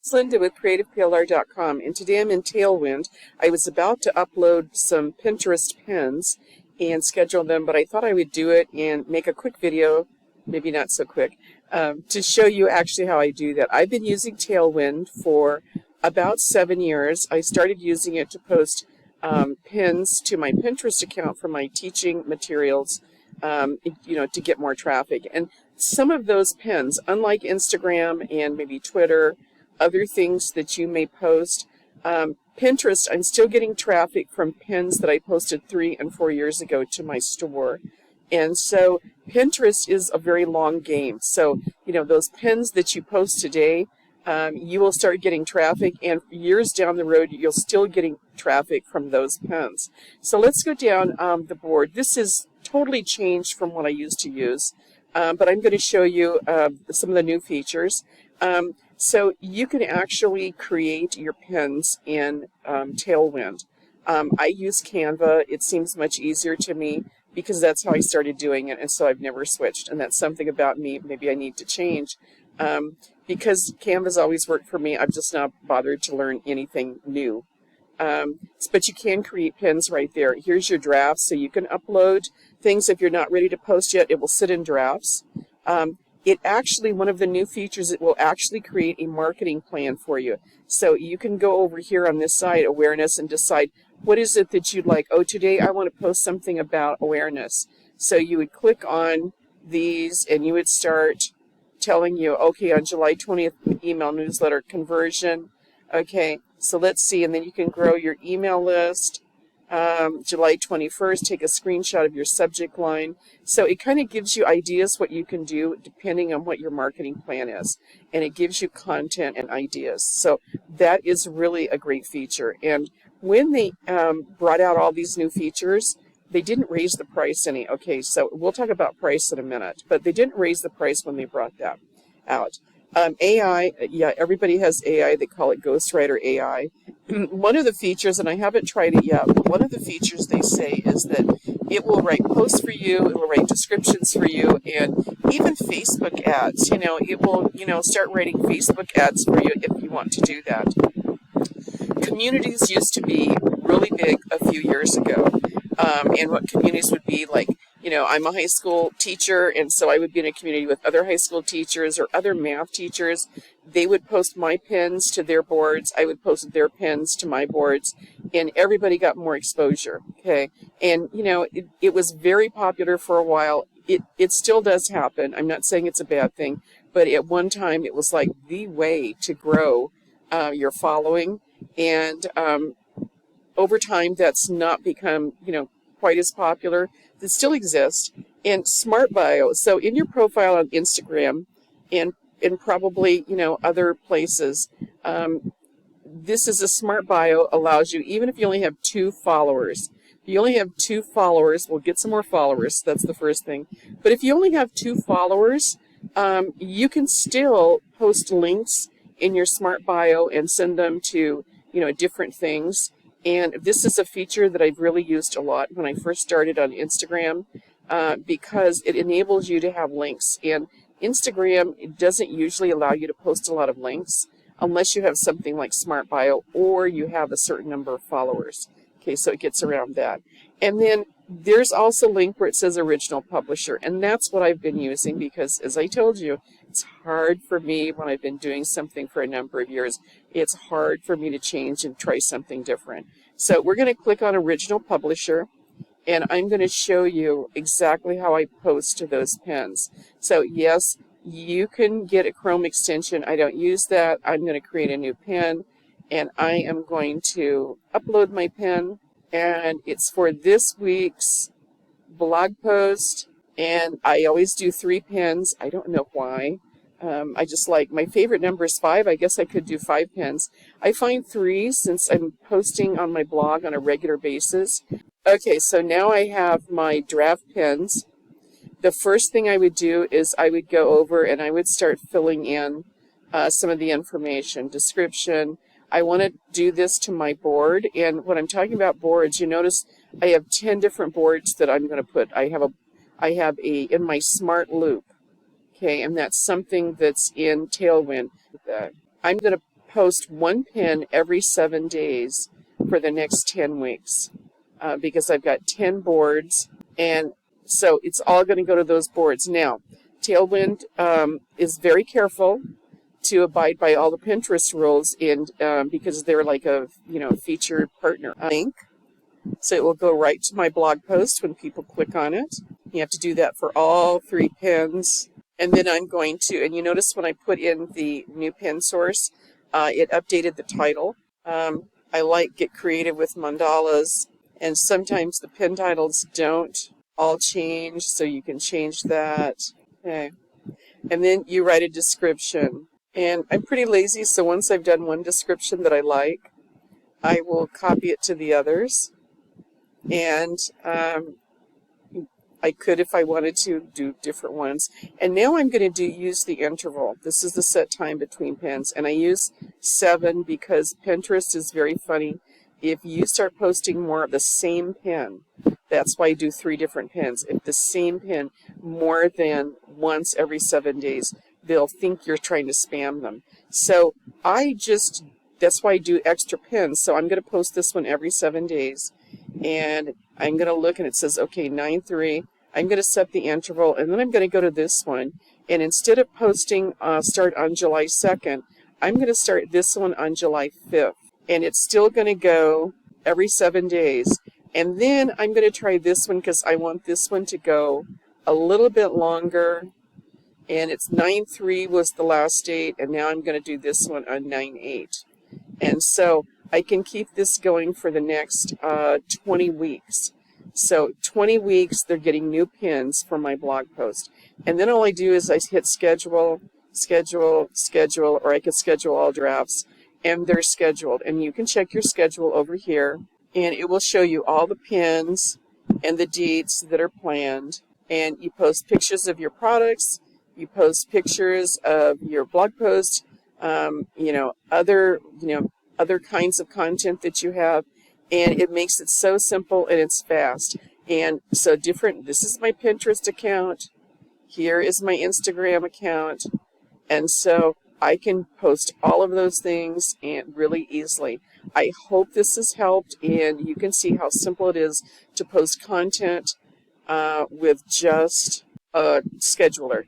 It's Linda with CreativePLR.com, and today I'm in Tailwind. I was about to upload some Pinterest pins and schedule them, but I thought I would do it and make a quick video, maybe not so quick, to show you actually how I do that. I've been using Tailwind for about 7 years. I started using it to post pins to my Pinterest account for my teaching materials, to get more traffic. And some of those pins, unlike Instagram and maybe Twitter, other things that you may post, Pinterest, I'm still getting traffic from pins that I posted 3 and 4 years ago to my store. And so Pinterest is a very long game. So, those pins that you post today, you will start getting traffic, and years down the road, you'll still getting traffic from those pins. So let's go down the board. This is totally changed from what I used to use, but I'm going to show you some of the new features. So you can actually create your pins in Tailwind. I use Canva. It seems much easier to me because that's how I started doing it, and so I've never switched. And that's something about me maybe I need to change. Because Canva's always worked for me, I've just not bothered to learn anything new. But you can create pins right there. Here's your drafts, so you can upload things. If you're not ready to post yet, it will sit in drafts. One of the new features, it will actually create a marketing plan for you. So you can go over here on this side, awareness, and decide what is it that you'd like. Oh, today I want to post something about awareness. So you would click on these and you would start telling you, okay, on July 20th, email newsletter conversion. Okay, so let's see, and then you can grow your email list. July 21st, take a screenshot of your subject line. So it kind of gives you ideas what you can do depending on what your marketing plan is. And it gives you content and ideas. So that is really a great feature. And when they brought out all these new features, they didn't raise the price any. Okay, so we'll talk about price in a minute, but they didn't raise the price when they brought that out. AI, yeah, everybody has AI. They call it Ghostwriter AI. One of the features, and I haven't tried it yet, but one of the features they say is that it will write posts for you, it will write descriptions for you, and even Facebook ads. It will, start writing Facebook ads for you if you want to do that. Communities used to be really big a few years ago. And what communities would be like, I'm a high school teacher, and so I would be in a community with other high school teachers or other math teachers. They would post my pins to their boards. I would post their pins to my boards, and everybody got more exposure, okay? And, it was very popular for a while. It still does happen. I'm not saying it's a bad thing, but at one time it was like the way to grow your following, and over time that's not become, quite as popular. It still exists. And Smart Bio, so in your profile on Instagram and probably, other places, this is a Smart Bio, allows you, even if you only have 2 followers, if you only have 2 followers, we'll get some more followers, that's the first thing. But if you only have 2 followers, you can still post links in your Smart Bio and send them to, different things. And this is a feature that I've really used a lot when I first started on Instagram, because it enables you to have links. And Instagram doesn't usually allow you to post a lot of links unless you have something like Smart Bio or you have a certain number of followers. Okay, so it gets around that. And then there's also a link where it says Original Publisher, and that's what I've been using because, as I told you, it's hard for me when I've been doing something for a number of years. It's hard for me to change and try something different. So we're going to click on Original Publisher, and I'm going to show you exactly how I post to those pins. So yes, you can get a Chrome extension. I don't use that. I'm going to create a new pin, and I am going to upload my pin, and it's for this week's blog post. And I always do 3 pins. I don't know why. I just like, my favorite number is 5. I guess I could do 5 pins. I find 3 since I'm posting on my blog on a regular basis. Okay, so now I have my draft pins. The first thing I would do is I would go over and I would start filling in some of the information, description. I want to do this to my board, and when I'm talking about boards, you notice I have 10 different boards that I'm going to put. I have a in my smart loop, okay, and that's something that's in Tailwind. I'm going to post one pin every 7 days for the next 10 weeks because I've got 10 boards, and so it's all going to go to those boards. Now, Tailwind is very careful to abide by all the Pinterest rules, and because they're like a featured partner link, so it will go right to my blog post when people click on it. You have to do that for all 3 pins. And then I'm going to, and you notice when I put in the new pin source, it updated the title. I like Get Creative with Mandalas, and sometimes the pin titles don't all change, so you can change that. Okay. And then you write a description. And I'm pretty lazy, so once I've done one description that I like, I will copy it to the others. And I could, if I wanted to, do different ones. And now I'm going to use the interval. This is the set time between pins. And I use 7 because Pinterest is very funny. If you start posting more of the same pin, that's why I do 3 different pins. If the same pin more than once every 7 days, they'll think you're trying to spam them. So that's why I do extra pins. So I'm going to post this one every 7 days. And I'm going to look, and it says, okay, 9/3. I'm going to set the interval, and then I'm going to go to this one. And instead of posting start on July 2nd, I'm going to start this one on July 5th. And it's still going to go every 7 days. And then I'm going to try this one because I want this one to go a little bit longer. And it's 9/3 was the last date, and now I'm going to do this one on 9/8. And so I can keep this going for the next 20 weeks. So 20 weeks, they're getting new pins for my blog post. And then all I do is I hit schedule, schedule, schedule, or I can schedule all drafts, and they're scheduled. And you can check your schedule over here, and it will show you all the pins and the dates that are planned. And you post pictures of your products, you post pictures of your blog post, other kinds of content that you have, and it makes it so simple and it's fast. And so this is my Pinterest account, here is my Instagram account, and so I can post all of those things and really easily. I hope this has helped, and you can see how simple it is to post content with just a scheduler.